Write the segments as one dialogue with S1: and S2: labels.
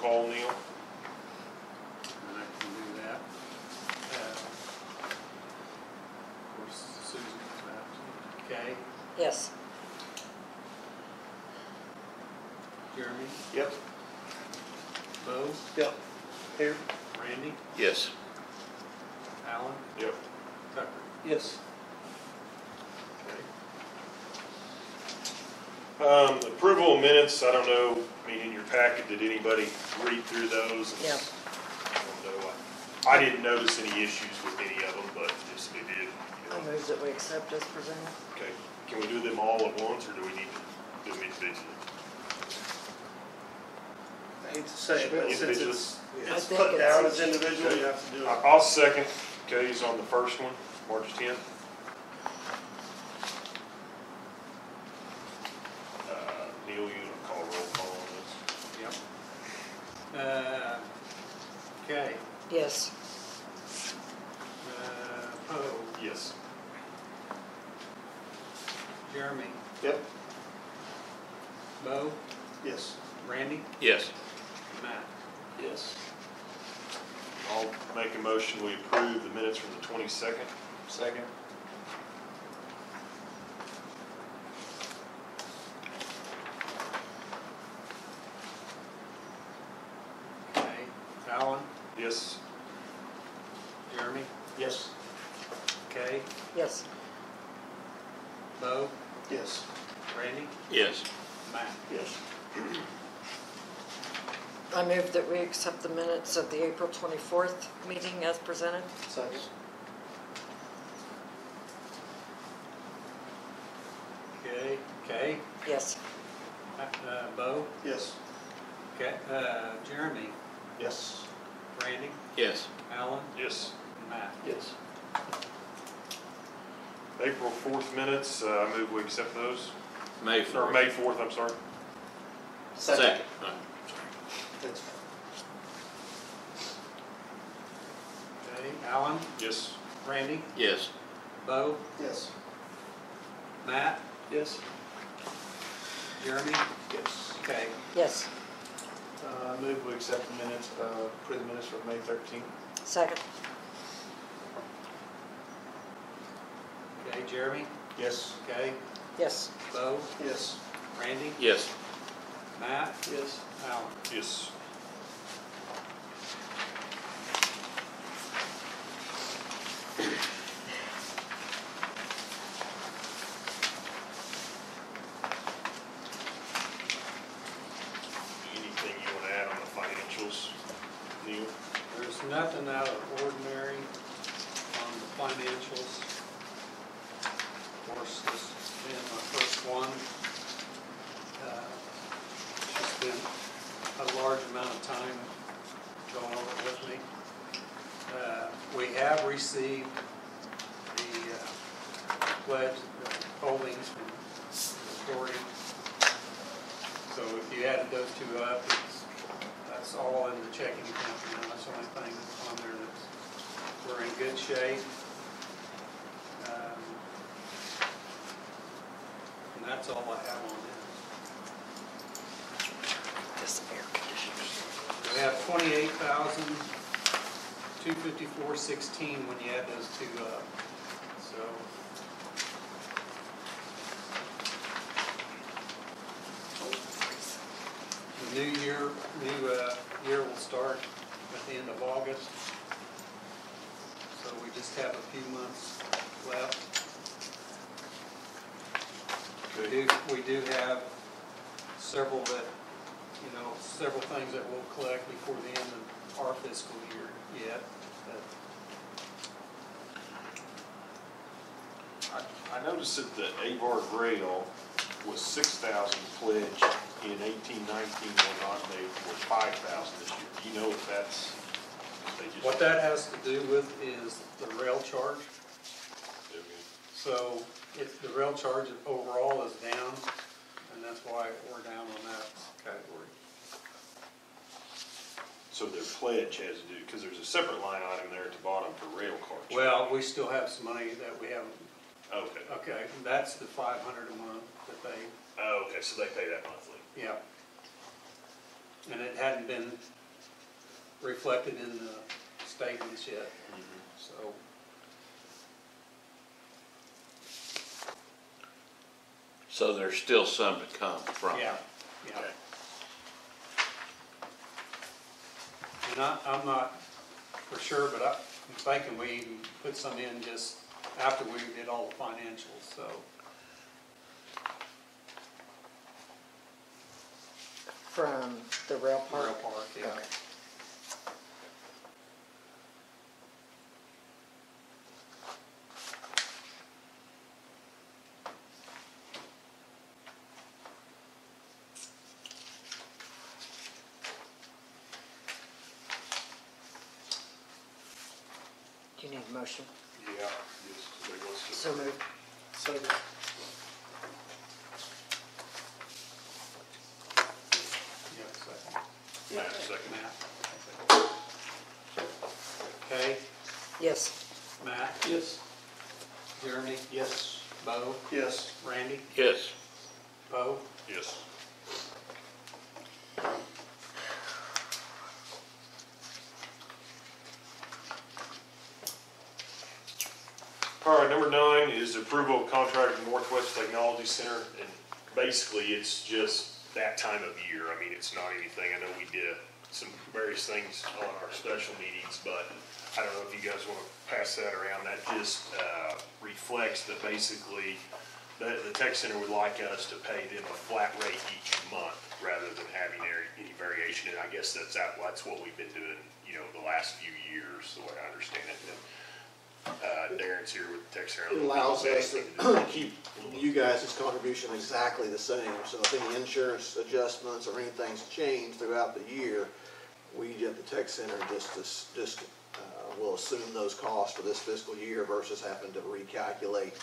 S1: call, Neil.
S2: And I can do that. Of course, Susan's absent. Okay.
S3: Yes.
S2: Jeremy?
S4: Yep.
S2: Bo?
S4: Yep. Here.
S2: Randy?
S5: Yes.
S2: Alan?
S1: Yep.
S2: Tucker?
S4: Yes.
S1: Okay. Approval of minutes, I don't know, I mean, in your packet, did anybody read through those?
S3: Yeah.
S1: I don't know. I didn't notice any issues with any of them, but just they did.
S3: I move that we accept as presented.
S1: Okay, can we do them all at once, or do we need to do them individually?
S4: I hate to say it, but since
S3: I
S4: it's
S3: think
S4: put down
S3: it's-
S4: as individual, you have to do it.
S1: I'll second. Okay, he's on the first one, March 10th. Neil, you gonna call roll call on this?
S2: Yep. Okay.
S3: Yes.
S2: Poe?
S1: Yes.
S2: Jeremy?
S4: Yep.
S2: Bo?
S4: Yes.
S2: Randy?
S5: Yes.
S2: Matt?
S4: Yes.
S1: I'll make a motion, we approve the minutes from the 22nd.
S4: Second.
S2: Okay. Alan?
S1: Yes.
S2: Jeremy?
S4: Yes.
S2: Okay.
S3: Yes.
S2: Bo?
S4: Yes.
S2: Randy?
S5: Yes.
S2: Matt?
S4: Yes.
S3: I move that we accept the minutes of the April 24th meeting as presented.
S4: Second.
S2: Okay. Okay.
S3: Yes.
S2: Bo?
S4: Yes.
S2: Okay. Jeremy?
S4: Yes.
S2: Randy?
S5: Yes.
S2: Alan?
S1: Yes.
S2: Matt?
S4: Yes.
S1: April 4th minutes, I move we accept those.
S5: May
S1: Or
S5: 4th.
S1: May 4th, I'm sorry.
S5: Second.
S4: That's
S2: Okay. Alan?
S1: Yes.
S2: Randy?
S5: Yes.
S2: Bo?
S4: yes.
S2: Matt?
S4: Yes.
S2: Jeremy?
S4: Yes.
S2: Okay.
S3: Yes.
S4: Move we accept the minutes, approve the minutes for May 13th.
S3: Second.
S2: Okay. Jeremy?
S4: Yes.
S2: Okay.
S3: Yes.
S2: Bo?
S4: Yes.
S2: Randy?
S5: Yes.
S2: Matt?
S4: Yes.
S2: Alan?
S1: Yes. Anything you want to add on the financials, Neil?
S2: There's nothing out of ordinary on the financials. Of course, this has been my first one. She spent a large amount of time going over it with me. We have received the pledge holdings from the authority. So if you added those two up, that's all in the checking account now. That's the only thing on there that's, we're in good shape. And that's all I have on it.
S3: This air conditioner.
S2: We have 28,254.16 when you add those two up. So. The new year will start at the end of August. So we just have a few months left. We do have several several things that we'll collect before the end of our fiscal year yet.
S1: I noticed that the Avard rail was 6,000 pledged in 18-19 whatnot, they were 5,000 this year. Do you know if that's, they just?
S2: What that has to do with is the rail charge.
S1: Okay.
S2: So if the rail charge overall is down, and that's why we're down on that category.
S1: So their pledge has to do, because there's a separate line item there at the bottom for rail car charge.
S2: Well, we still have some money that we haven't.
S1: Okay.
S2: Okay, that's the $500 a month that they.
S1: Oh, okay, so they pay that monthly.
S2: Yeah. and it hadn't been reflected in the statements yet, so.
S5: So there's still some to come from.
S2: Yeah, yeah.
S5: Okay.
S2: And I'm not for sure, but I'm thinking we even put some in just after we did all the financials, so.
S3: From the rail park?
S2: Rail park, yeah.
S3: Okay. Do you need a motion?
S1: Yeah, yes, somebody wants to.
S3: So moved.
S4: Second.
S2: Yeah, second.
S1: Matt, second.
S2: Matt. Okay,
S3: Yes.
S2: Matt,
S4: Yes.
S2: Jeremy,
S4: Yes.
S2: Bo,
S4: Yes.
S2: Randy,
S5: Yes.
S2: Bo.
S1: Yes. All right, number 9 is approval of contract with Northwest Technology Center, and basically it's just that time of year. I mean, it's not anything. I know we did some various things on our special meetings, but I don't know if you guys want to pass that around. That just reflects that basically the tech center would like us to pay them a flat rate each month rather than having any variation. And I guess that's what we've been doing, you know, the last few years, the way I understand it. And, Darren's here with the tech center.
S6: It allows us to keep you guys' contribution exactly the same, so if any insurance adjustments or anything's changed throughout the year, we at the tech center just will assume those costs for this fiscal year versus having to recalculate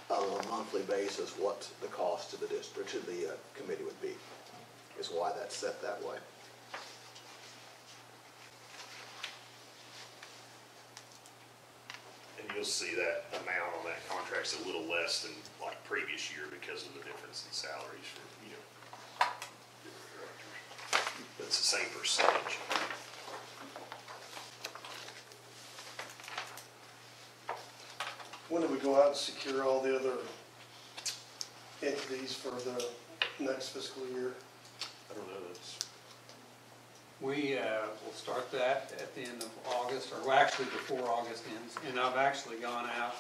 S6: on a monthly basis what the cost to the district, to the committee would be, is why that's set that way.
S1: And you'll see that amount on that contract's a little less than like previous year because of the difference in salaries for, you know, different directors. But it's the same percentage.
S7: When do we go out and secure all the other entities for the next fiscal year?
S1: I don't know, that's,
S2: We will start that at the end of August, or well, actually before August ends. And I've actually gone out,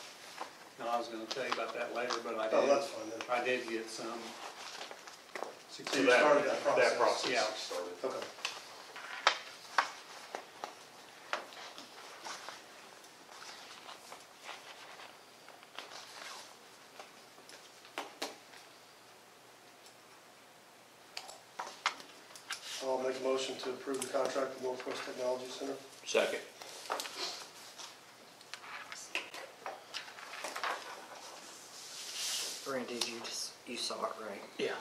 S2: and I was gonna tell you about that later, but I
S7: Oh,
S2: did.
S7: that's fine then.
S2: I did get some.
S7: So
S1: so
S7: you
S1: that,
S7: started that process?
S1: that process
S2: Yeah.
S1: started.
S7: Okay. I'll make a motion to approve the contract with Northwest Technology Center.
S5: Second.
S3: Randy, you saw it, right?
S5: Yeah.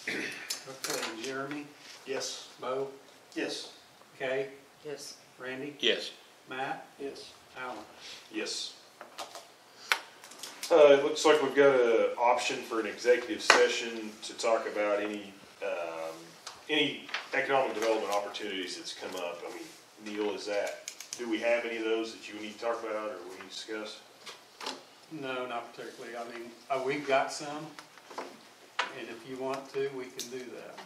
S2: Okay, Jeremy,
S4: Yes.
S2: Bo,
S7: Yes.
S2: Kay,
S3: Yes.
S2: Randy,
S5: Yes.
S2: Matt,
S4: Yes.
S2: Alan.
S1: Yes. It looks like we've got an option for an executive session to talk about any economic development opportunities that's come up. I mean, Neil, do we have any of those that you need to talk about or we need to discuss?
S2: No, not particularly. I mean, we've got some, and if you want to, we can do that.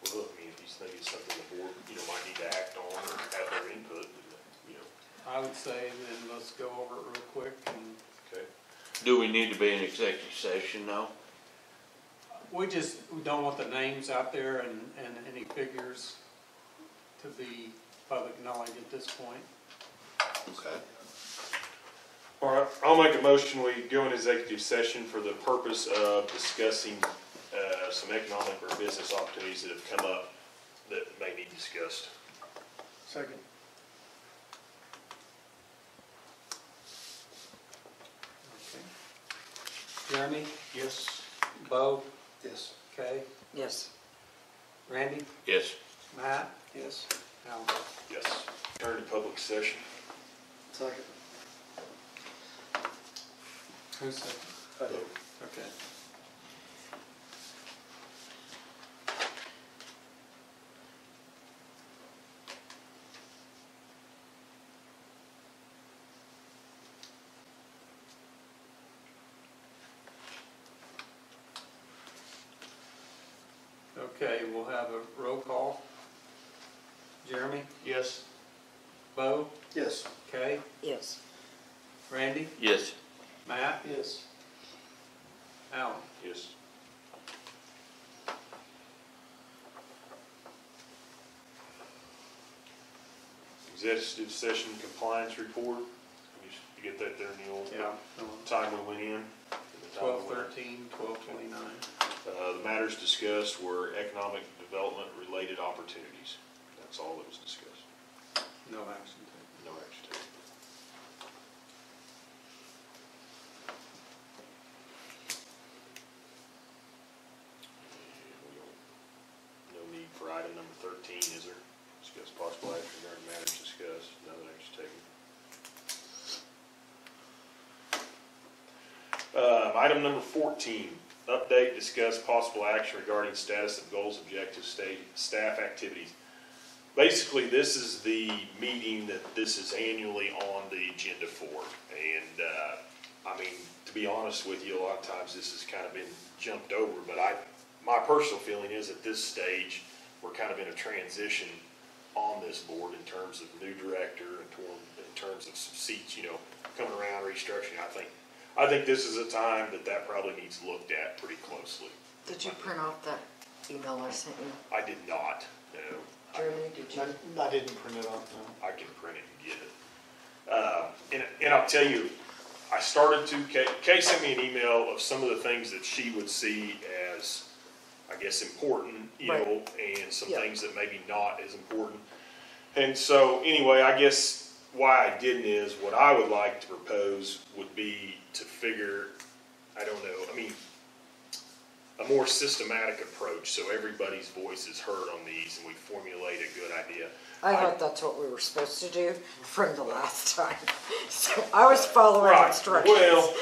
S1: Well, look, I mean, if you think it's something the board, you know, might need to act on or have their input, you know,
S2: I would say then let's go over it real quick and
S1: okay.
S5: Do we need to be in executive session now?
S2: we don't want the names out there and any figures to be public knowledge at this point.
S5: Okay.
S1: All right, I'll make a motion, we go in executive session for the purpose of discussing some economic or business opportunities that have come up that may be discussed.
S7: Second.
S2: Okay. Jeremy,
S4: Yes.
S2: Bo,
S7: Yes.
S2: Kay,
S3: Yes.
S2: Randy,
S5: Yes.
S2: Matt,
S7: Yes.
S2: Alan.
S1: Yes. Turn to public session.
S7: Second.
S2: Who's second?
S7: I do.
S2: Okay. Okay, we'll have a roll call. Jeremy,
S4: Yes.
S2: Bo,
S7: Yes.
S2: Kay,
S3: Yes.
S2: Randy,
S5: Yes.
S2: Matt,
S7: Yes.
S2: Alan.
S1: Yes. Executive session compliance report. You get that there, Neil?
S2: Yeah.
S1: Time we went in. and the time we went out.
S2: 12:13, 12:29.
S1: The matters discussed were economic development related opportunities. That's all that was discussed.
S2: No action taken.
S1: No action taken. And we don't, no need for item number 13, is there? Discuss possible action regarding matters discussed, no action taken. Item number 14, update, discuss possible action regarding status of goals, objectives, staff activities. Basically, this is the meeting that this is annually on the agenda for. And, I mean, to be honest with you, a lot of times this has kind of been jumped over, but my personal feeling is at this stage, we're kind of in a transition on this board in terms of new director, in terms of some seats, coming around, restructuring. I think this is a time that probably needs looked at pretty closely.
S3: Did you print off that email I sent you?
S1: I did not, no.
S3: Jeremy, did you?
S4: I didn't print it off, no.
S1: I can print it and get it. And I'll tell you, I started to, Kay sent me an email of some of the things that she would see as, I guess, important,
S3: Right.
S1: and some
S3: Yeah.
S1: things that maybe not as important. And so, anyway, I guess why I didn't is, what I would like to propose would be to figure, I don't know, I mean, a more systematic approach, so everybody's voice is heard on these, and we formulate a good idea.
S3: I thought that's what we were supposed to do from the last time. So I was following
S1: Right,
S3: instructions.
S1: well,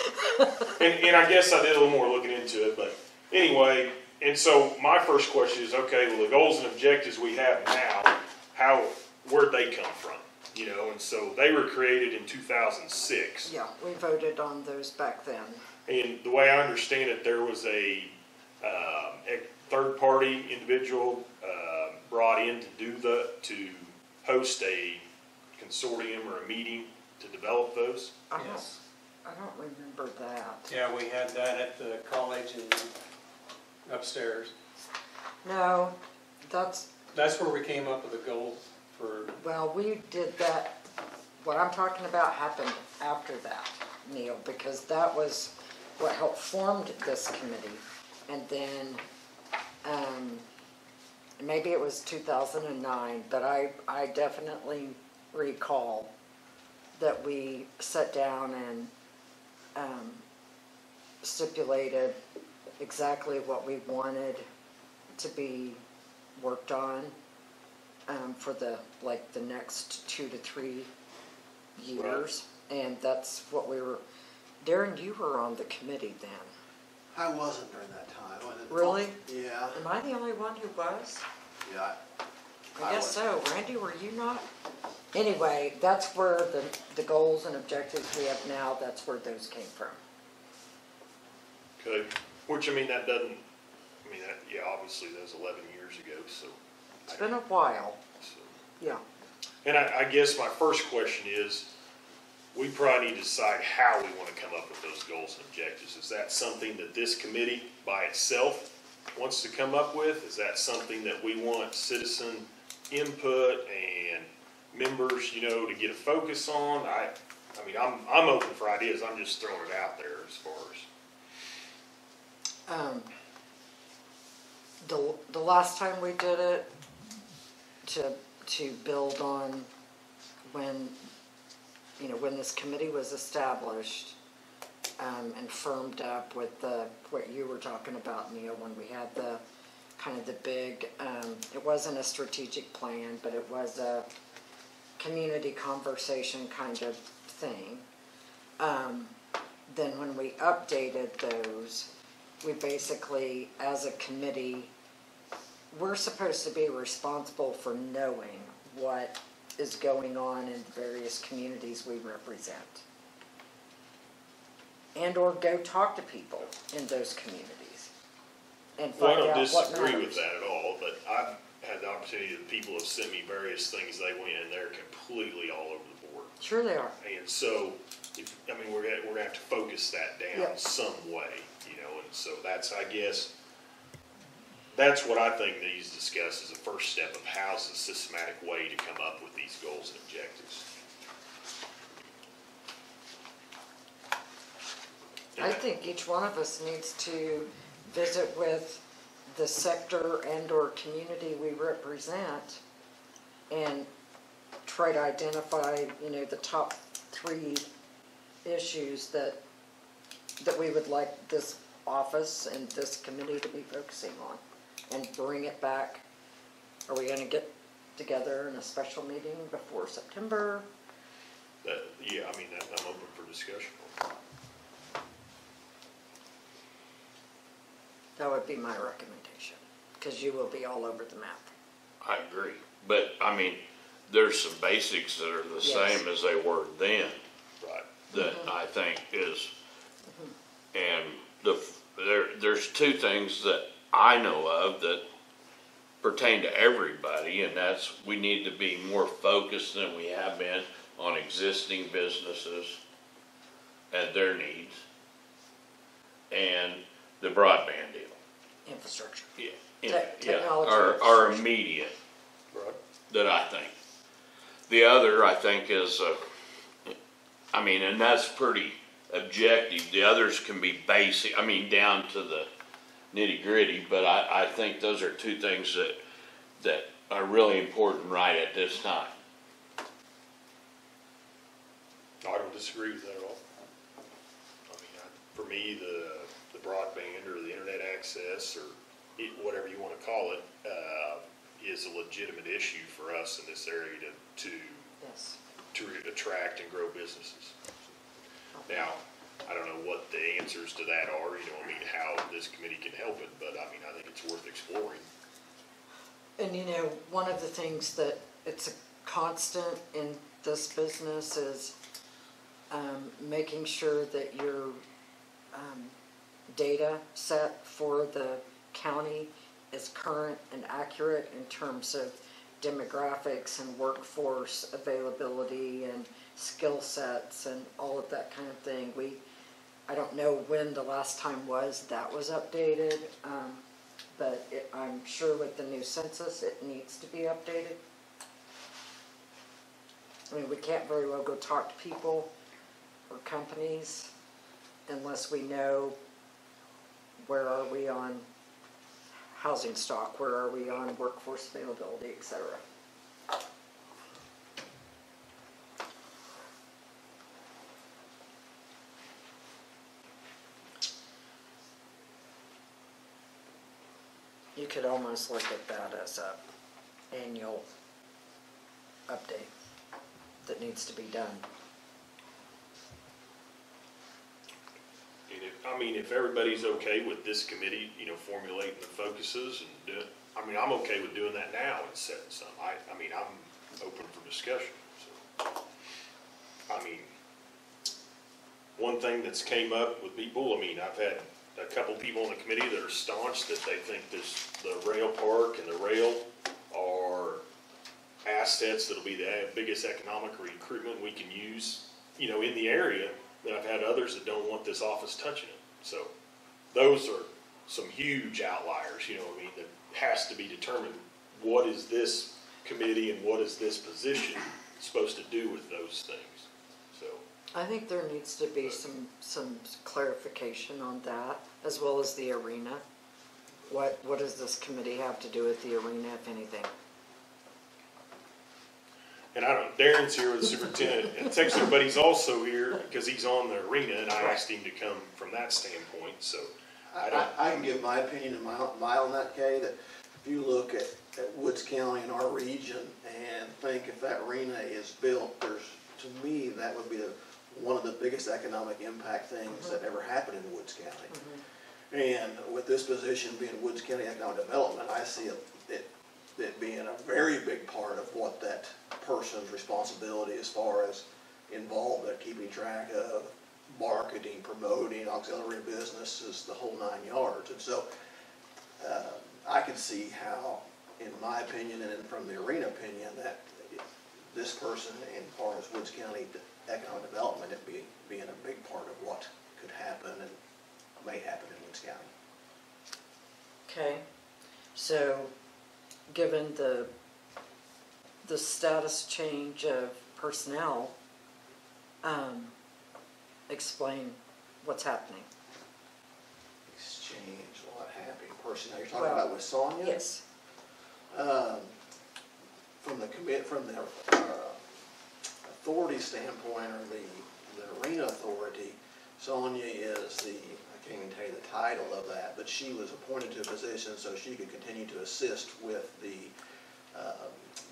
S1: and I guess I did a little more looking into it, but anyway, and so my first question is, okay, well, the goals and objectives we have now, where'd they come from? And so they were created in 2006.
S3: Yeah, we voted on those back then.
S1: And the way I understand it, there was a third-party individual brought in to host a consortium or a meeting to develop those.
S2: Yes.
S3: I don't remember that.
S2: Yeah, we had that at the college and upstairs.
S3: No, that's,
S2: That's where we came up with the goals for,
S3: well, we did that, what I'm talking about happened after that, Neil, because that was what helped formed this committee. And then, maybe it was 2009, but I definitely recall that we sat down and stipulated exactly what we wanted to be worked on for the next 2 to 3 years. And that's what we were, Darren, you were on the committee then.
S6: I wasn't during that time. I didn't-
S3: Really?
S6: Yeah,
S3: Am I the only one who was?
S6: yeah.
S3: I guess so. Randy, were you not? Anyway, that's where the goals and objectives we have now, that's where those came from.
S1: Okay, which, obviously that was 11 years ago, so.
S3: It's been a while,
S1: so-
S3: yeah.
S1: And I guess my first question is, we probably need to decide how we want to come up with those goals and objectives. Is that something that this committee by itself wants to come up with? Is that something that we want citizen input and members, to get a focus on? I'm open for ideas. I'm just throwing it out there as far as.
S3: The last time we did it, to build on when this committee was established, and firmed up with what you were talking about, Neil, when we had the kind of the big, it wasn't a strategic plan, but it was a community conversation kind of thing. Then when we updated those, we basically, as a committee, we're supposed to be responsible for knowing what is going on in the various communities we represent. And or go talk to people in those communities. and
S1: Well, I
S3: find
S1: don't
S3: out what
S1: disagree with
S3: matters.
S1: that at all, but I've had the opportunity that people have sent me various things they went and they're completely all over the board.
S3: Sure they are.
S1: And so, we're gonna have to focus that down
S3: Yep.
S1: some way, and so that's, I guess, that's what I think needs discussed as a first step of how's the systematic way to come up with these goals and objectives.
S3: I think each one of us needs to visit with the sector and or community we represent and try to identify, the top 3 issues that we would like this office and this committee to be focusing on and bring it back. Are we gonna get together in a special meeting before September?
S1: Yeah, I'm open for discussion.
S3: That would be my recommendation, because you will be all over the map.
S5: I agree, but there's some basics that are the
S3: Yes.
S5: same as they were then
S1: Right.
S5: that I think is, and there's 2 things that I know of that pertain to everybody, and that's we need to be more focused than we have been on existing businesses and their needs, and the broadband deal.
S3: Infrastructure.
S5: Yeah,
S3: Technology
S5: our
S3: infrastructure.
S5: immediate,
S1: Right.
S5: that I think. The other, I think, is, and that's pretty objective. The others can be basic, down to the nitty gritty, but I think those are 2 things that are really important right at this time.
S1: I don't disagree with that at all. For me, the broadband or the internet access or whatever you want to call it, is a legitimate issue for us in this area to
S3: Yes.
S1: attract and grow businesses. Now, I don't know what the answers to that are, how this committee can help it, but I think it's worth exploring.
S3: And one of the things that it's a constant in this business is making sure that your data set for the county is current and accurate in terms of demographics and workforce availability and skill sets and all of that kind of thing. I don't know when the last time that was updated, but I'm sure with the new census it needs to be updated. We can't very well go talk to people or companies unless we know where are we on housing stock, where are we on workforce availability, et cetera. You could almost look at that as a annual update that needs to be done.
S1: And if everybody's okay with this committee, formulating the focuses and doing, I'm okay with doing that now and setting some. I'm open for discussion, so. One thing that's came up with people, I've had a couple people on the committee that are staunch that they think the rail park and the rail are assets that'll be the biggest economic recruitment we can use, in the area. Then I've had others that don't want this office touching it. So those are some huge outliers, that has to be determined. What is this committee and what is this position supposed to do with those things? So
S3: I think there needs to be some clarification on that, as well as the arena. What does this committee have to do with the arena, if anything?
S1: And Darren's here with the superintendent and technically, but he's also here because he's on the arena, and I asked him to come from that standpoint, so
S6: I can give my opinion and mile on that, Kay, that if you look at Woods County and our region and think if that arena is built, to me, that would be one of the biggest economic impact things that ever happened in Woods County. And with this position being Woods County Economic Development, I see it being a very big part of what that person's responsibility as far as involved in keeping track of marketing, promoting, auxiliary businesses, the whole 9 yards. And so I can see how, in my opinion and from the arena opinion, that this person, as far as Woods County economic development, it being a big part of what could happen and may happen in Woods County.
S3: Okay, so given the status change of personnel, explain what's happening.
S6: Exchange, what happened, personnel, you're talking
S3: Well,
S6: about with Sonia?
S3: Yes.
S6: From the authority standpoint, or the arena authority, Sonia is I can't even tell you the title of that, but she was appointed to a position so she could continue to assist with the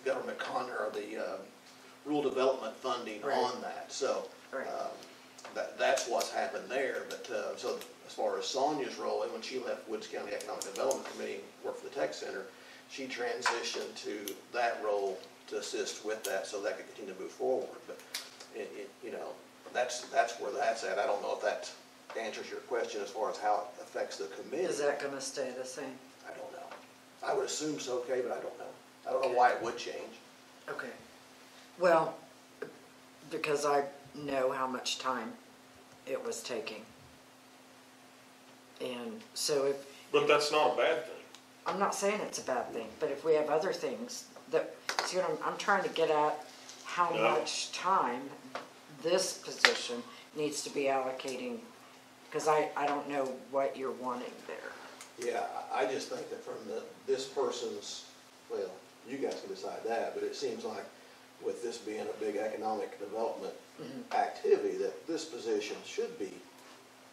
S6: government or the rural development funding
S3: Right.
S6: on that. So
S3: Right.
S6: that's what's happened there. But so as far as Sonia's role, and when she left Woods County Economic Development Committee and worked for the Tech Center, she transitioned to that role to assist with that so that could continue to move forward. But that's where that's at. I don't know if that answers your question as far as how it affects the committee.
S3: Is that gonna stay the same?
S6: I don't know. I would assume so, okay, but I don't know. I don't know
S3: Okay.
S6: why it would change.
S3: Okay. Well, because I know how much time it was taking. And so
S1: But that's not a bad thing.
S3: I'm not saying it's a bad thing, but if we have other things that, see what I'm trying to get at, how
S1: No.
S3: much time this position needs to be allocating, because I don't know what you're wanting there.
S6: Yeah, I just think that from this person's, well, you guys can decide that, but it seems like with this being a big economic development activity, that this position should be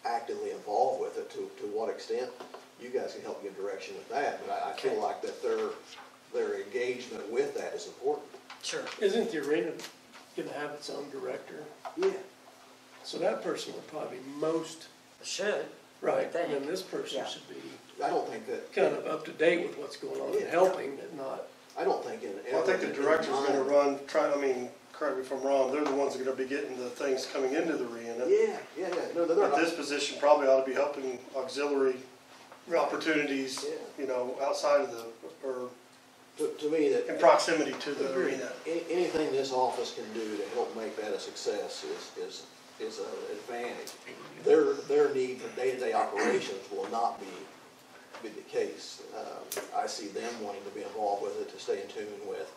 S6: actively involved with it. To what extent, you guys can help give direction with that, but I feel
S3: Okay.
S6: like that their engagement with that is important.
S3: Sure.
S8: Isn't the arena gonna have its own director?
S6: Yeah.
S8: So that person would probably be most,
S3: Should.
S8: right,
S3: I think.
S8: and then this person
S3: Yeah.
S8: should be
S6: I don't think that,
S8: kind of up to date with what's going on and
S6: Yeah.
S8: helping, but not,
S6: I don't think in.
S7: Well, I think the director's gonna run, correct me if I'm wrong, they're the ones that are gonna be getting the things coming into the arena.
S6: Yeah. No, they're
S7: But
S6: not.
S7: this position probably ought to be helping auxiliary opportunities,
S6: Yeah.
S7: outside of or
S6: To me, that.
S7: in proximity to the arena.
S6: Anything this office can do to help make that a success is an advantage. Their need for day-to-day operations will not be the case. I see them wanting to be involved with it, to stay in tune with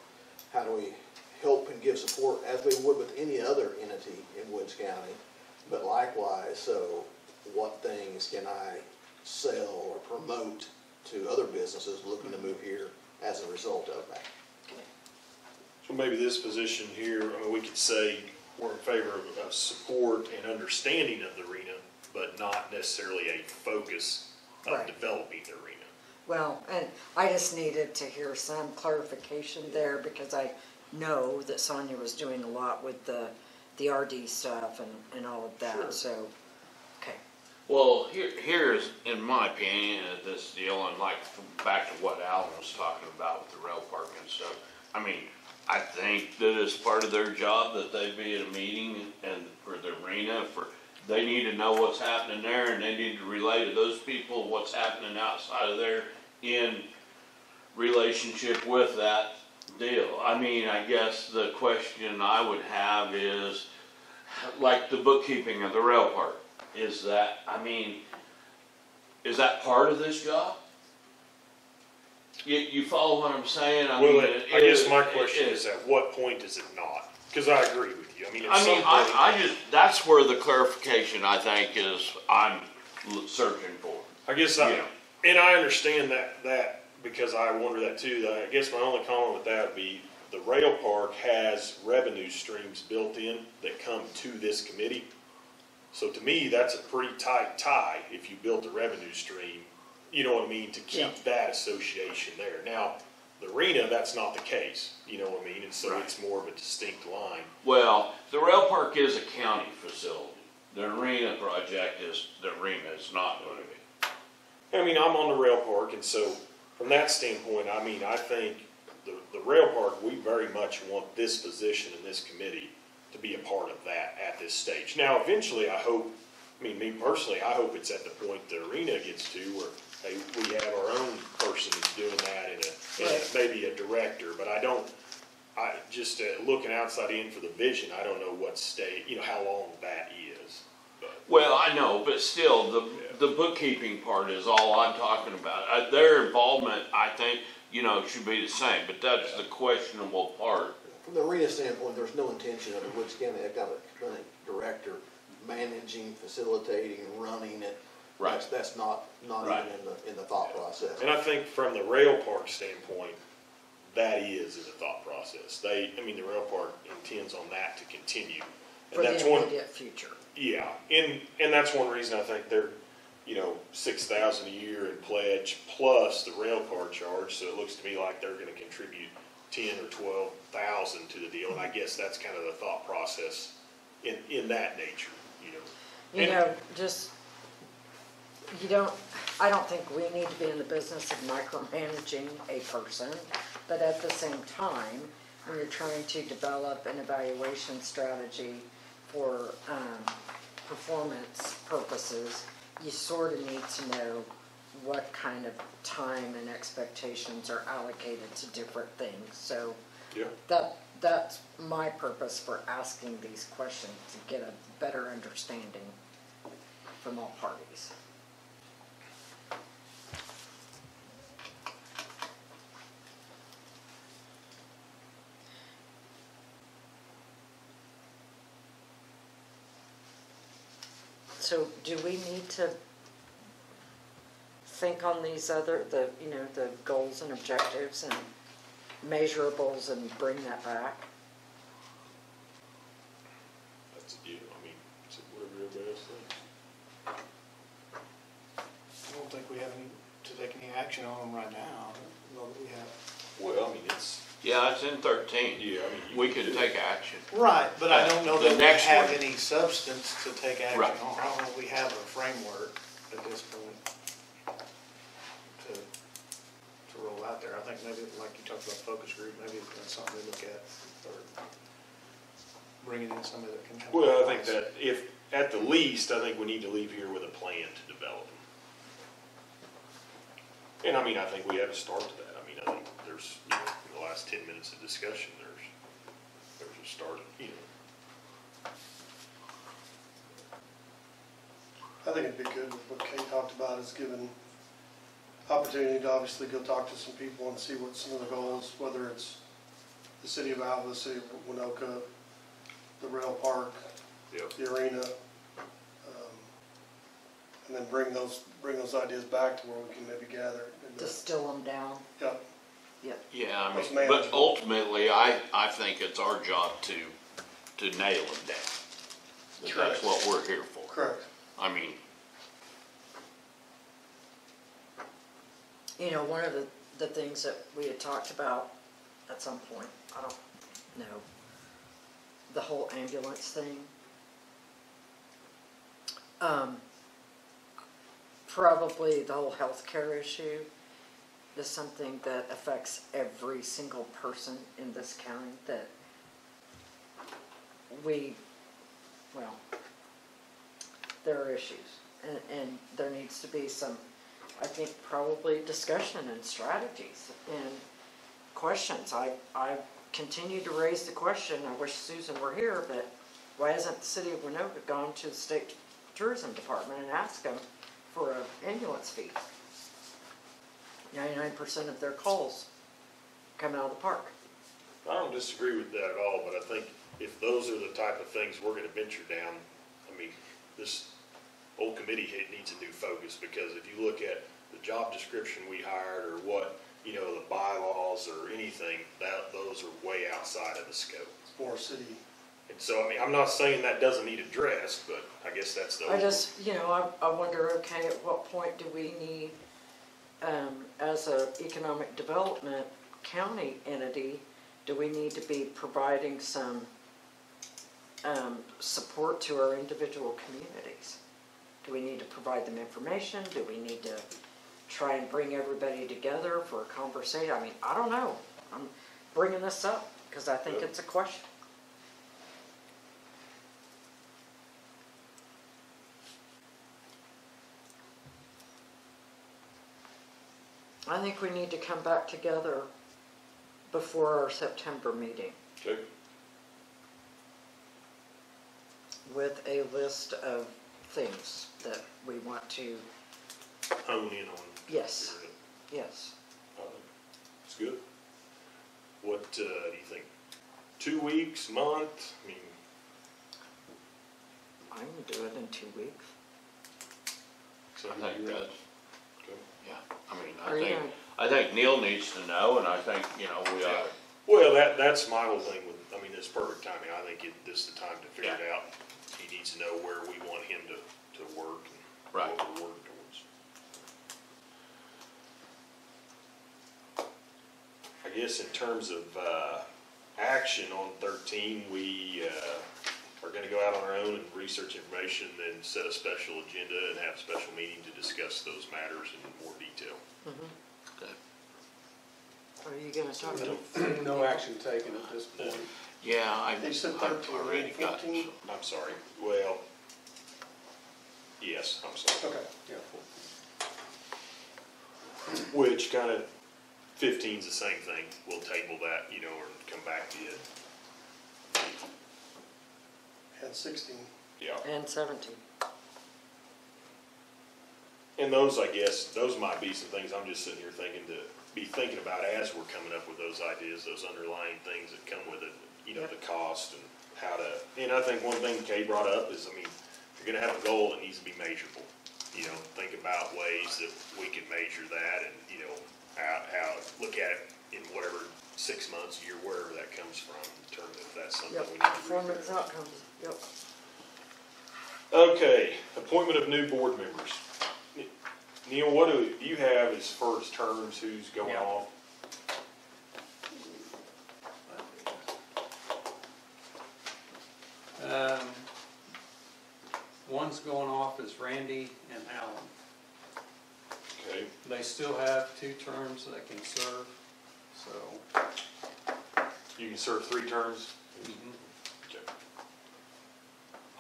S6: how do we help and give support as we would with any other entity in Woods County. But likewise, so what things can I sell or promote to other businesses looking to move here as a result of that?
S1: So maybe this position here, we could say we're in favor of support and understanding of the arena, but not necessarily a focus of
S3: Right.
S1: developing the arena.
S3: Well, and I just needed to hear some clarification there, because I know that Sonia was doing a lot with the RD stuff and all of that,
S6: Sure.
S3: so, okay.
S5: Well, here's, in my opinion, this deal, and like, back to what Alan was talking about with the rail park and stuff. I mean, I think that it's part of their job that they be at a meeting and for the arena, they need to know what's happening there, and they need to relay to those people what's happening outside of there in relationship with that deal. I mean, I guess the question I would have is, like the bookkeeping of the rail park, is that part of this job? You follow what I'm saying?
S1: Well, I guess my question is, at what point is it not? Because I agree with you. I mean, at some point.
S5: I just, that's where the clarification, I think, is I'm searching for.
S1: I guess
S5: Yeah.
S1: and I understand that because I wonder that too. I guess my only comment with that would be the rail park has revenue streams built in that come to this committee. So to me, that's a pretty tight tie if you built a revenue stream, you know what I mean, to keep that association there. Now, the arena, that's not the case, you know what I mean, and so
S5: Right.
S1: it's more of a distinct line.
S5: Well, the rail park is a county facility. The arena project is, it's not going to be.
S1: I mean, I'm on the rail park, and so from that standpoint, I mean, I think the rail park, we very much want this position in this committee to be a part of that at this stage. Now, eventually, I hope, I mean, me personally, I hope it's at the point the arena gets to where hey, we have our own person that's doing that and
S3: Right.
S1: maybe a director, but just looking outside in for the vision, I don't know what state, how long that is. But
S5: Well, I know, but still, the bookkeeping part is all I'm talking about. Their involvement, I think, should be the same, but that's the questionable part.
S6: From the arena standpoint, there's no intention of the Woods County Economic Clinic director managing, facilitating, running it.
S5: Right.
S6: That's not
S5: Right.
S6: even in the thought process.
S1: And I think from the rail park standpoint, that is in the thought process. The rail park intends on that to continue. And
S3: For
S1: that's
S3: the
S1: one,
S3: immediate future.
S1: yeah, and that's one reason I think they're, $6,000 a year in pledge plus the rail car charge, so it looks to me like they're gonna contribute 10 or 12,000 to the deal, and I guess that's kind of the thought process in that nature,
S3: You know, just, I don't think we need to be in the business of micromanaging a person, but at the same time, when you're trying to develop an evaluation strategy for performance purposes, you sort of need to know what kind of time and expectations are allocated to different things. So
S1: Yeah.
S3: that's my purpose for asking these questions, to get a better understanding from all parties. So do we need to think on these the goals and objectives and measurables and bring that back?
S1: That's a deal, it's whatever everybody else thinks.
S4: I don't think we have to take any action on them right now. I don't know that we have.
S1: Well, it's,
S5: Yeah, it's in 13.
S1: yeah,
S5: We can take action.
S4: Right, but I don't know
S5: The
S4: that we
S5: next
S4: have
S5: one.
S4: any substance to take action
S5: Right.
S4: on. I don't know if we have a framework at this point to roll out there. I think maybe, like you talked about focus group, maybe that's something to look at, or bringing in somebody that can help.
S1: well, I think that if, at the least, I think we need to leave here with a plan to develop them. And I think we have a start to that. I think there's, in the last 10 minutes of discussion, there's a start,
S7: I think it'd be good with what Kate talked about, is given opportunity to obviously go talk to some people and see what some of the goals, whether it's the city of Alva, the city of Winoka, the rail park,
S1: Yep.
S7: the arena, and then bring those ideas back to where we can maybe gather.
S3: Distill them down?
S7: Yeah,
S5: Yeah,
S7: Most
S5: but
S7: manageable.
S5: ultimately, I think it's our job to nail them down. That's
S7: Correct.
S5: what we're here for.
S7: correct.
S3: One of the things that we had talked about at some point, I don't know, the whole ambulance thing. Probably the whole healthcare issue is something that affects every single person in this county, that there are issues, and there needs to be some, I think, probably discussion and strategies and questions. I continue to raise the question, I wish Susan were here, but why hasn't the city of Winoka gone to the state tourism department and asked them for an ambulance fee? 99% of their calls come out of the park.
S1: I don't disagree with that at all, but I think if those are the type of things we're gonna venture down, this whole committee needs a new focus, because if you look at the job description we hired, or what, the bylaws or anything, those are way outside of the scope.
S7: It's more city.
S1: And so, I'm not saying that doesn't need addressed, but I guess that's the.
S3: I just, I wonder, okay, at what point do we need, as a economic development county entity, do we need to be providing some support to our individual communities? Do we need to provide them information? Do we need to try and bring everybody together for a conversation? I don't know. I'm bringing this up because I think it's a question. I think we need to come back together before our September meeting
S1: Okay.
S3: with a list of things that we want to,
S1: Hone in on.
S3: yes, yes.
S1: It's good. What, do you think? 2 weeks, month? I mean,
S3: I can do it in 2 weeks.
S5: I think that's,
S1: Okay.
S5: yeah, I mean,
S3: Are you gonna-
S5: I think Neil needs to know, and I think, you know, we ought,
S1: Well, that's my whole thing with, I mean, it's perfect timing. I think this is the time to figure it
S5: Yeah.
S1: out. He needs to know where we want him to work and
S5: Right.
S1: what we're working towards. I guess in terms of, action on 13, we, are gonna go out on our own and research information, then set a special agenda and have a special meeting to discuss those matters in more detail.
S5: okay.
S3: Are you gonna talk to?
S2: No action taken at this point.
S5: Yeah,
S7: They said
S5: I've
S7: 13,
S5: already got,
S7: 14.
S1: I'm sorry, well, yes, I'm sorry.
S2: Okay, yeah.
S1: Which kind of 15's the same thing. We'll table that, you know, or come back to it.
S7: And 16.
S1: Yeah.
S3: And 17.
S1: And those, I guess, those might be some things I'm just sitting here thinking about as we're coming up with those ideas, those underlying things that come with it, you know,
S3: Yep.
S1: the cost and how to, and I think one thing Kay brought up is, I mean, if you're gonna have a goal, that needs to be measurable. You know, think about ways that we can measure that and, you know, how, look at it in whatever 6 months, a year, wherever that comes from, determine if that's something
S3: Yep,
S1: we need to
S3: performance
S1: revisit.
S3: outcomes, yep.
S1: Okay, appointment of new board members. Neil, what do you have as far as terms, who's going
S2: Yeah.
S1: off?
S2: One's going off is Randy and Alan.
S1: Okay,
S2: They still have 2 terms they can serve, so.
S1: you can serve 3 terms? Okay.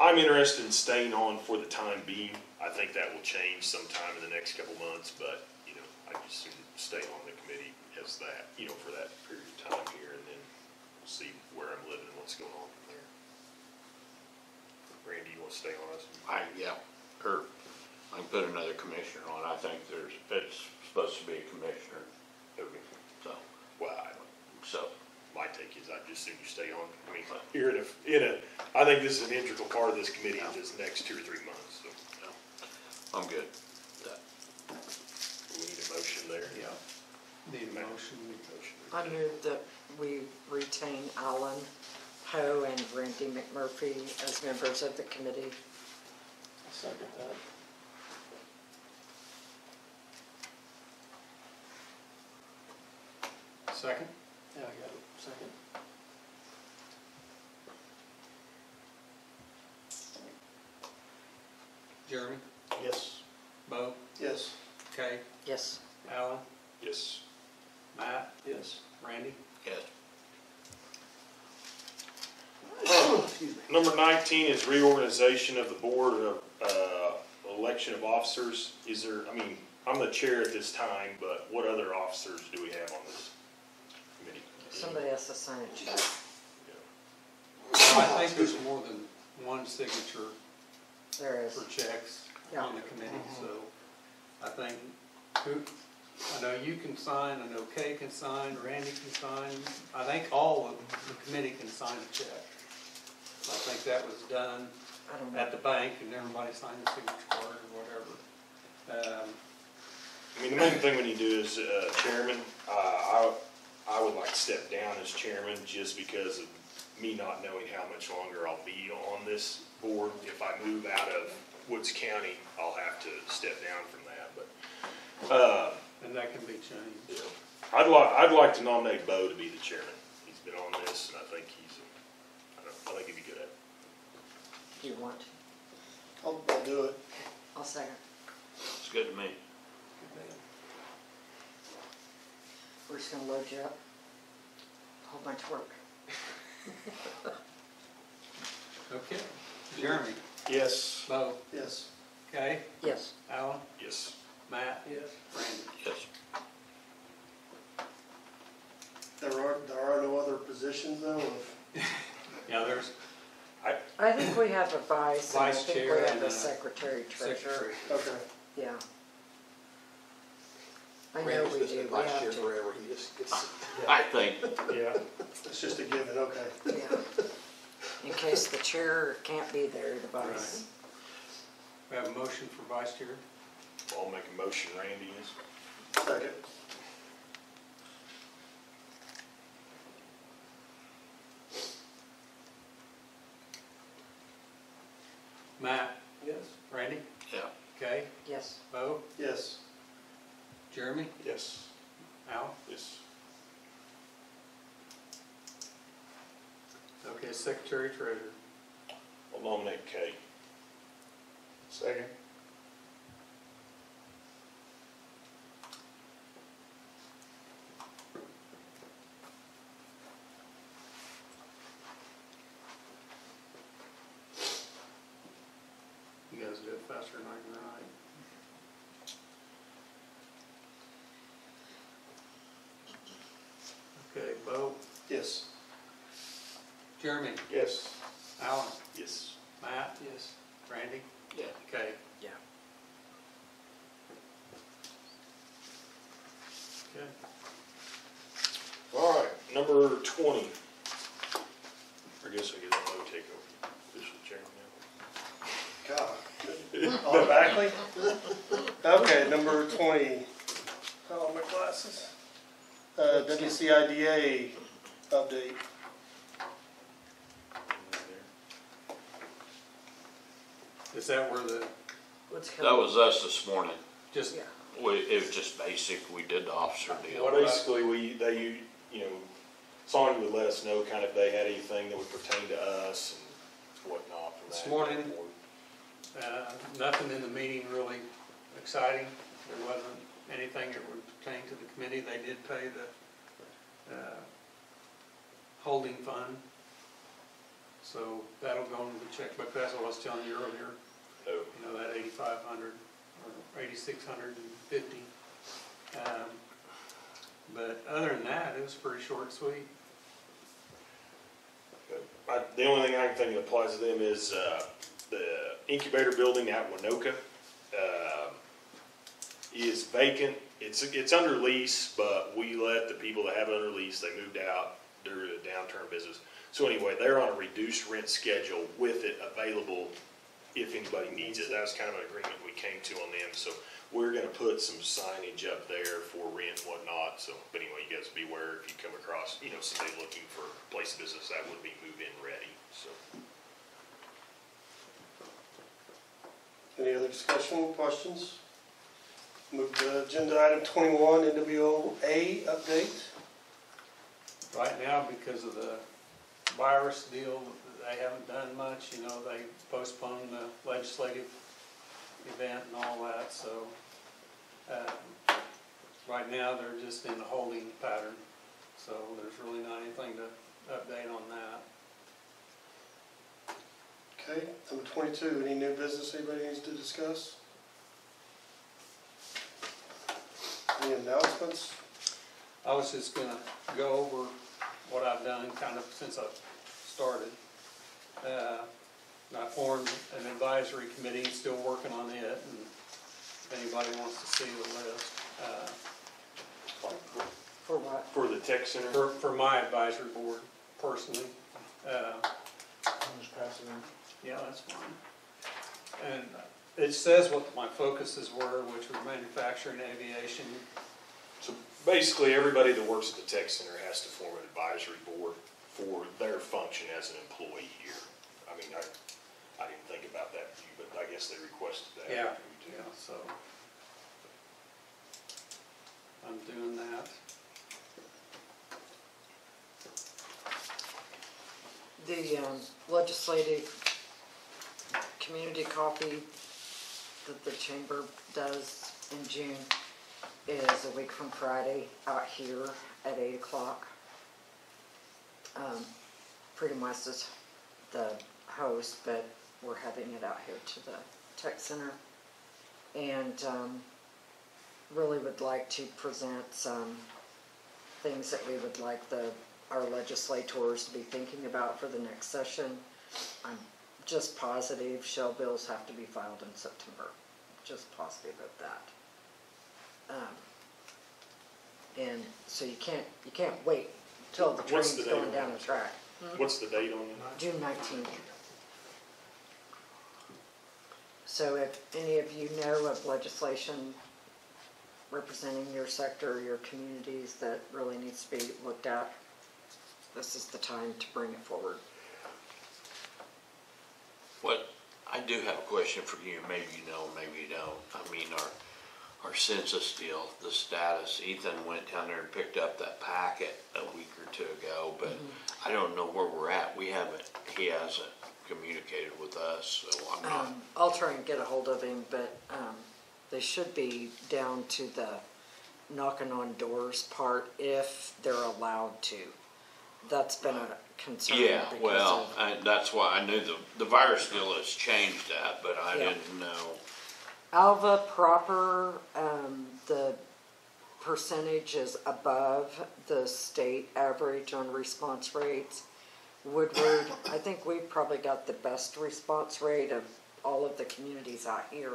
S1: I'm interested in staying on for the time being. I think that will change sometime in the next couple months, but, you know, I just soon stay on the committee as that, you know, for that period of time here, and then we'll see where I'm living and what's going on from there. Randy, you want to stay on us?
S5: yeah, or I can put another commissioner on. I think it's supposed to be a commissioner,
S1: Okay.
S5: so,
S1: Well, I don't,
S5: so,
S1: my take is I'd just soon you stay on. I mean, you're I think this is an integral part of this committee in this next 2 or 3 months, so
S5: yeah, I'm good. That-
S1: we need a motion there.
S2: Yeah. Need a motion.
S1: Motion.
S3: I move that we retain Alan Ho and Randy McMurphy as members of the committee.
S8: I'll second that.
S2: Second?
S8: Yeah, I got it, second.
S2: Jeremy?
S4: Yes.
S2: Bo?
S7: Yes.
S2: Kay?
S3: Yes.
S2: Alan?
S1: Yes.
S2: Matt?
S8: Yes.
S2: Randy?
S5: Yes,
S1: Number 19 is reorganization of the board of, election of officers. Is there, I mean, I'm the chair at this time, but what other officers do we have on this committee?
S3: Somebody has to sign a check.
S2: I think there's more than one signature
S3: There is.
S2: for checks
S3: Yeah.
S2: on the committee, so I think I know you can sign, I know Kay can sign, Randy can sign. I think all of the committee can sign a check. I think that was done
S3: I don't
S2: at
S3: know.
S2: the bank and everybody signed a signature card or whatever.
S1: I mean, the main thing we need to do is, chairman, I would like to step down as chairman just because of me not knowing how much longer I'll be on this board. If I move out of Woods County, I'll have to step down from that, but,
S2: And that can be changed.
S1: I'd like to nominate Bo to be the chairman. He's been on this, and I think I think he'd be good at it.
S3: Do you want?
S7: I'll do it.
S3: I'll second.
S5: it's good to me.
S3: We're just gonna load you up. Whole bunch of work.
S2: Okay. Jeremy?
S1: Yes.
S2: Bo?
S7: Yes.
S2: Kay?
S3: Yes.
S2: Alan?
S1: Yes.
S2: Matt?
S8: Yes.
S2: Randy?
S5: Yes,
S7: There are no other positions though of,
S2: Yeah, there's
S3: I think we have a vice, and I
S2: Vice
S3: think we
S2: chair
S3: have
S2: and
S3: a
S2: a
S3: secretary treasurer.
S2: secretary.
S7: okay.
S3: Yeah. I know
S6: Randy's
S3: we
S6: just
S3: do,
S6: been
S3: we
S6: vice
S3: have
S6: chair
S3: to.
S6: forever, he just gets.
S5: I think,
S2: Yeah.
S7: It's just a given, okay.
S3: Yeah. In case the chair can't be there, the vice.
S2: We have a motion for vice chair.
S1: I'll make a motion, Randy is.
S7: Second.
S2: Matt,
S8: Yes.
S2: Randy,
S5: yeah,
S2: Kay,
S3: Yes.
S2: Bo,
S7: Yes.
S2: Jeremy,
S1: Yes.
S2: Al.
S1: Yes.
S2: Okay, secretary treasurer.
S1: I'll nominate Kay.
S4: Second.
S2: You guys do it faster than I can write. Okay, Bo,
S7: Yes.
S2: Jeremy,
S4: Yes.
S2: Alan,
S1: Yes.
S2: Matt,
S8: Yes.
S2: Randy,
S5: yeah.
S2: Kay.
S3: Yeah.
S2: Okay.
S1: All right, number 20. I guess I get a no takeover. This is chairman now.
S7: God. Automatically? Okay, number 20. Oh, my glasses. WCIDA update.
S2: Is that where the,
S3: What's
S5: That
S3: coming?
S5: was us this morning.
S2: just,
S3: Yeah.
S5: It was just basic, we did the officer deal.
S2: What about-
S1: Basically, Sonya would let us know kind of if they had anything that would pertain to us and whatnot from that.
S2: This morning, nothing in the meeting really exciting. There wasn't anything that would pertain to the committee. They did pay the holding fund. So that'll go into the checkbook. That's what I was telling you earlier.
S1: No.
S2: You know, that 8,500 or 8,650. But other than that, it was pretty short and sweet.
S1: The only thing I can think that applies to them is the incubator building at Winoka is vacant. It's under lease, but we let the people that have it under lease, they moved out during the downturn business. So anyway, they're on a reduced rent schedule with it available if anybody needs it. That was kind of an agreement we came to on them. So we're gonna put some signage up there for rent and whatnot. So, but anyway, you guys be aware if you come across, somebody looking for a place of business, that would be move-in ready, so.
S7: Any other discussion, questions? Move to agenda item 21, NWOA update.
S2: Right now, because of the virus deal, they haven't done much, they postponed the legislative event and all that, so, right now, they're just in a holding pattern, so there's really not anything to update on that.
S7: Okay, number 22, any new business anybody needs to discuss? Any announcements?
S2: I was just gonna go over what I've done kind of since I started. I formed an advisory committee, still working on it, and if anybody wants to see the list.
S3: For what?
S1: For the tech center?
S2: For my advisory board personally.
S4: Just pass it in.
S2: Yeah, that's fine. And it says what my focuses were, which were manufacturing, aviation.
S1: So basically, everybody that works at the tech center has to form an advisory board for their function as an employee here. I mean, I didn't think about that, but I guess they requested that.
S2: Yeah, so I'm doing that.
S3: The legislative community coffee that the chamber does in June is a week from Friday out here at 8 o'clock. Pretty much is the host, but we're having it out here to the tech center. And really would like to present some things that we would like our legislators to be thinking about for the next session. I'm just positive shell bills have to be filed in September. Just positive of that. And so you can't wait till the
S1: What's
S3: train's
S1: the date
S3: going
S1: on
S3: down
S1: that?
S3: the track.
S1: What's the date on that?
S3: June 19th. So if any of you know of legislation representing your sector, your communities that really needs to be looked at, this is the time to bring it forward.
S5: What, I do have a question for you, maybe you know, maybe you don't. I mean, our census deal, the status, Ethan went down there and picked up that packet a week or two ago, but I don't know where we're at. He hasn't communicated with us, so I'm not.
S3: I'll try and get a hold of him, but they should be down to the knocking on doors part if they're allowed to. That's been a concern.
S5: Yeah,
S3: because
S5: well,
S3: of
S5: that's why I knew the virus deal has changed that, but I
S3: Yeah.
S5: didn't know.
S3: Alva proper, the percentage is above the state average on response rates. Woodward, I think we've probably got the best response rate of all of the communities out here.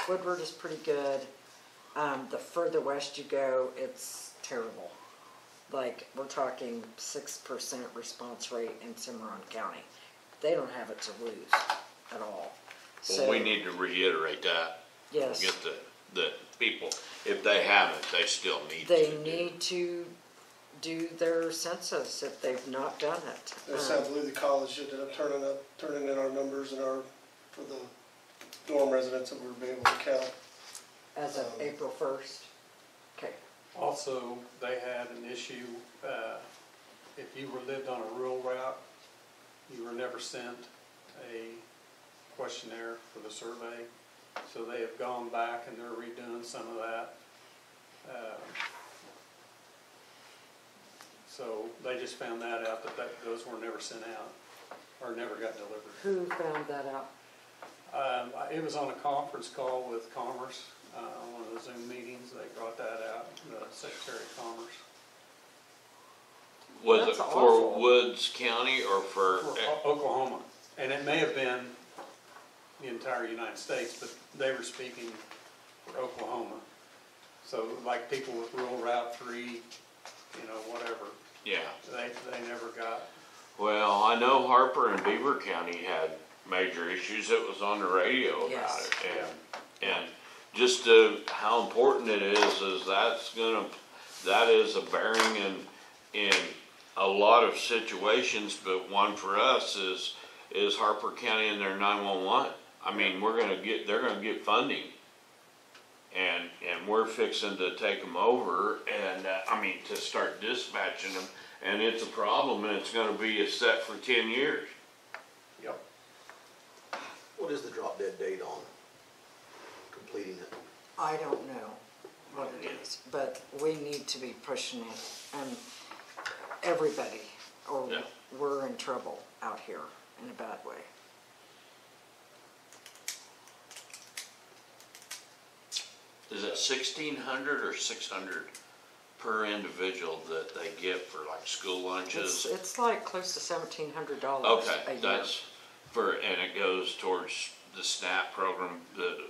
S3: Woodward is pretty good. The further west you go, it's terrible. Like, we're talking 6% response rate in Cimarron County. They don't have it to lose at all.
S5: Well, we need to reiterate that.
S3: Yes.
S5: Get the people, if they haven't, they still need to.
S3: They need to do their census if they've not done it.
S7: I believe the college ended up turning in our numbers and for the dorm residents that we were able to count.
S3: As of April 1st. Okay.
S2: Also, they had an issue, if you lived on a rural route, you were never sent a questionnaire for the survey. So they have gone back and they're redoing some of that. So they just found that out, that those were never sent out, or never got delivered.
S3: Who found that out?
S2: It was on a conference call with Commerce, one of the Zoom meetings, they brought that out, the Secretary of Commerce.
S5: Was
S3: That's
S5: it for
S3: awful.
S5: Woods County or for?
S2: For Oklahoma, and it may have been the entire United States, but they were speaking for Oklahoma. So like people with rural Route 3, whatever,
S5: Yeah.
S2: they never got.
S5: Well, I know Harper and Beaver County had major issues. It was on the radio about
S3: Yes.
S5: it. And just how important it is that is a bearing in a lot of situations, but one for us is Harper County and their 911. I mean, they're gonna get funding. And we're fixing to take them over and, to start dispatching them. And it's a problem and it's gonna be set for 10 years.
S2: Yep.
S6: What is the drop dead date on completing it?
S3: I don't know what it is, but we need to be pushing it, and everybody, or
S5: Yeah.
S3: we're in trouble out here in a bad way.
S5: Is it 1,600 or 600 per individual that they get for like school lunches?
S3: It's like close to $1,700
S5: Okay,
S3: a year.
S5: that's and it goes towards the SNAP program, the,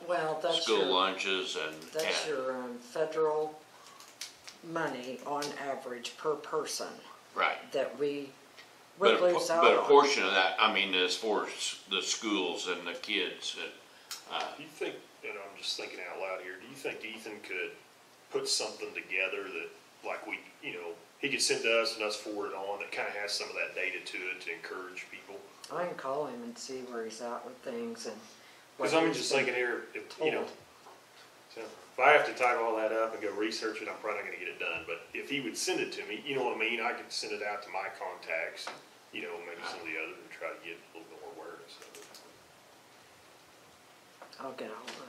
S3: Well, that's
S5: school
S3: your,
S5: lunches
S3: that's your federal money on average per person
S5: right.
S3: that we
S5: But
S3: would lose out
S5: but a
S3: on.
S5: portion of that, is for the schools and the kids and,
S1: Do you think, and I'm just thinking out loud here, do you think Ethan could put something together that, like he could send to us and us forward it on, that kind of has some of that data to it to encourage people?
S3: I can call him and see where he's at with things and.
S1: Because I'm just thinking here, so if I have to type all that up and go research it, I'm probably not gonna get it done, but if he would send it to me, you know what I mean, I could send it out to my contacts, maybe some of the others, and try to get a little bit more awareness of it.
S3: I'll get a hold of him.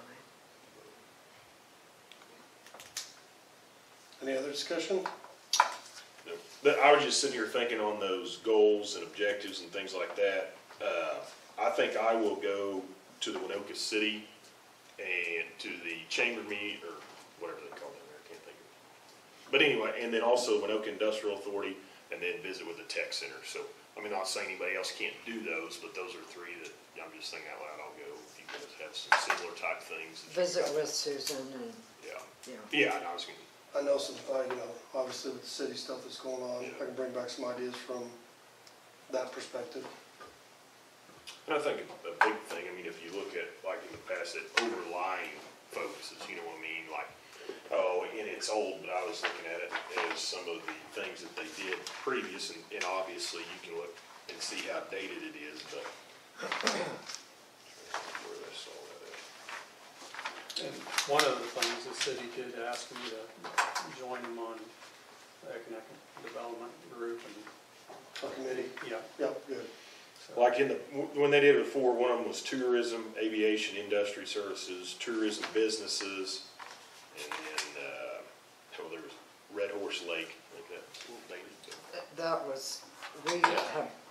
S7: Any other discussion?
S1: No. But I was just sitting here thinking on those goals and objectives and things like that. I think I will go to the Winoka City and to the chamber meet, or whatever they call it there, I can't think of it. But anyway, and then also Winoka Industrial Authority, and then visit with the tech center. So, I mean, not saying anybody else can't do those, but those are three that I'm just thinking out loud, I'll go. If you guys have some similar type things. that you
S3: Visit
S1: guys-
S3: with Susan and,
S1: Yeah,
S3: yeah.
S1: yeah, and I was gonna,
S7: I know some, obviously with the city stuff that's going on, I can bring back some ideas from that perspective.
S1: and I think a big thing, I mean, if you look at, like in the past, that overlying focuses, you know what I mean? Like, oh, and it's old, but I was looking at it as some of the things that they did previous, and obviously you can look and see how dated it is, but. Where I saw that at.
S2: And one of the things, the city did ask me to join them on the economic development group and,
S7: Our committee,
S2: yeah.
S7: yep, good.
S2: So-
S1: Like when they did it before, one of them was tourism, aviation, industry services, tourism businesses, and then, there was Red Horse Lake, like that. It's a little dated, but-
S3: That was,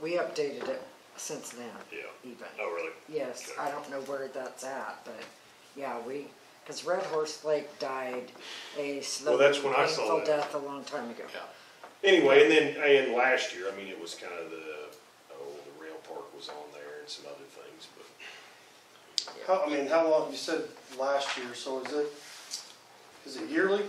S3: we updated it since then.
S1: Yeah.
S3: Even.
S1: Oh, really?
S3: Yes,
S1: Okay.
S3: I don't know where that's at, but yeah, because Red Horse Lake died a slow,
S1: Well, that's when I saw
S3: painful
S1: that.
S3: death a long time ago.
S5: Yeah.
S1: Anyway, and last year, I mean, it was kind of the rail park was on there and some other things, but.
S7: How long, you said last year, so is it yearly?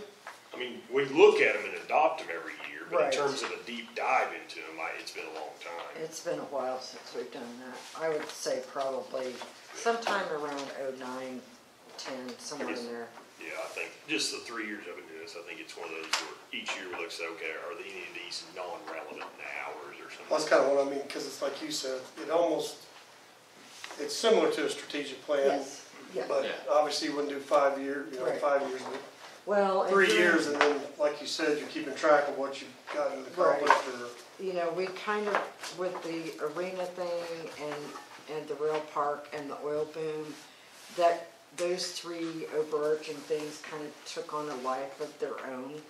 S1: I mean, we look at them and adopt them every year, but in
S3: Right.
S1: terms of a deep dive into them, it's been a long time.
S3: It's been a while since we've done that. I would say probably sometime around 09, 10, somewhere in there.
S1: Yeah, I think just the 3 years I've been doing this, I think it's one of those where each year we look and say, okay, are any of these non-relevant now, or is there something?
S7: That's kind of what I mean, because it's like you said, it's similar to a strategic plan.
S3: Yes, yeah.
S7: But
S5: Yeah.
S7: obviously you wouldn't do 5 year,
S3: Right.
S7: 5 years, but
S3: Well, and
S7: 3
S3: during-
S7: years, and then, like you said, you're keeping track of what you've gotten
S3: Right.
S7: accomplished, or,
S3: You know, we kind of, with the arena thing and the rail park and the oil boom, that those three overarching things kind of took on a life of their own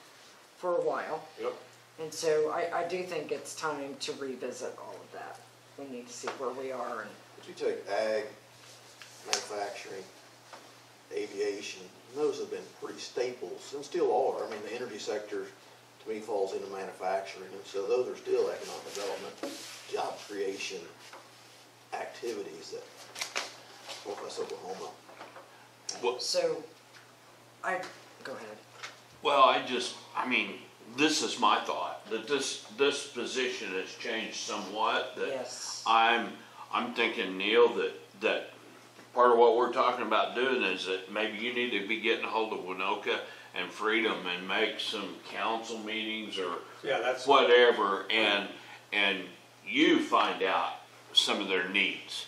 S3: for a while.
S1: Yep.
S3: And so I do think it's time to revisit all of that. We need to see where we are and,
S6: If you take ag, manufacturing, aviation, those have been pretty staples, and still are. I mean, the energy sector, to me, falls into manufacturing, and so those are still economic development, job creation activities that Northwest Oklahoma.
S3: so, go ahead.
S5: Well, I mean, this is my thought, that this position has changed somewhat, that
S3: Yes.
S5: I'm thinking, Neil, that part of what we're talking about doing is that maybe you need to be getting a hold of Winoka and Freedom and make some council meetings or
S2: Yeah, that's.
S5: whatever, and you find out some of their needs.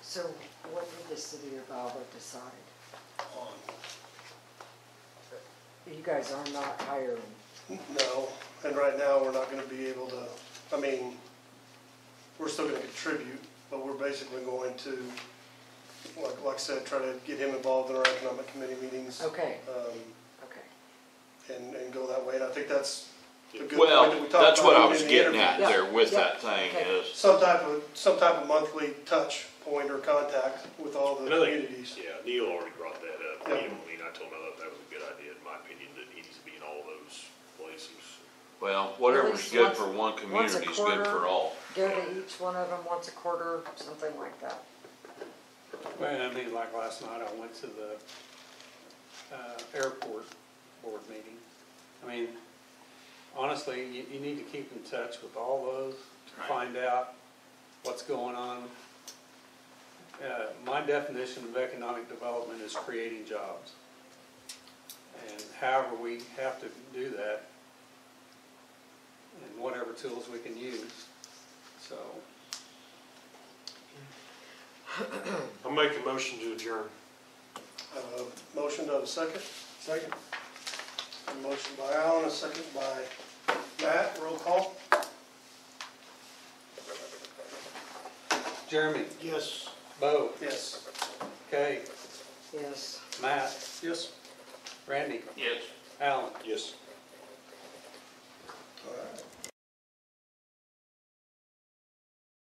S3: So what did the city of Alva decide? You guys are not hiring.
S7: no. And right now, we're not gonna be able to, we're still gonna contribute, but we're basically going to, like I said, try to get him involved in our economic committee meetings.
S3: Okay,
S7: um,
S3: okay.
S7: And go that way, and I think that's a good point
S5: Well,
S7: that we talked
S5: that's what I
S7: about
S5: was
S7: in the
S5: getting
S7: interview.
S5: at
S3: Yeah,
S5: there with
S3: yeah,
S5: that thing
S3: okay.
S5: is,
S7: Some type of monthly touch point or contact with all the
S1: Another thing,
S7: communities.
S1: yeah, Neil already brought that up.
S7: Yeah.
S1: You know, I told him I thought that was a good idea, in my opinion, that he needs to be in all those places.
S5: well, whatever's
S3: least
S5: good
S3: once-
S5: for one
S3: once a
S5: community is good
S3: quarter.
S5: for all.
S3: Go to each one of them once a quarter, something like that.
S2: Well, like last night, I went to the airport board meeting. Honestly, you need to keep in touch with all those, to
S5: Right.
S2: find out what's going on. My definition of economic development is creating jobs. And however we have to do that, and whatever tools we can use, so.
S1: I'll make a motion to adjourn.
S7: Motion, to have a second?
S8: Second.
S7: A motion by Alan, a second by Matt, roll call.
S2: Jeremy,
S8: Yes.
S2: Bo,
S7: Yes.
S2: Kay,
S3: Yes.
S2: Matt,
S8: Yes.
S2: Randy,
S5: Yes.
S2: Alan.
S1: Yes.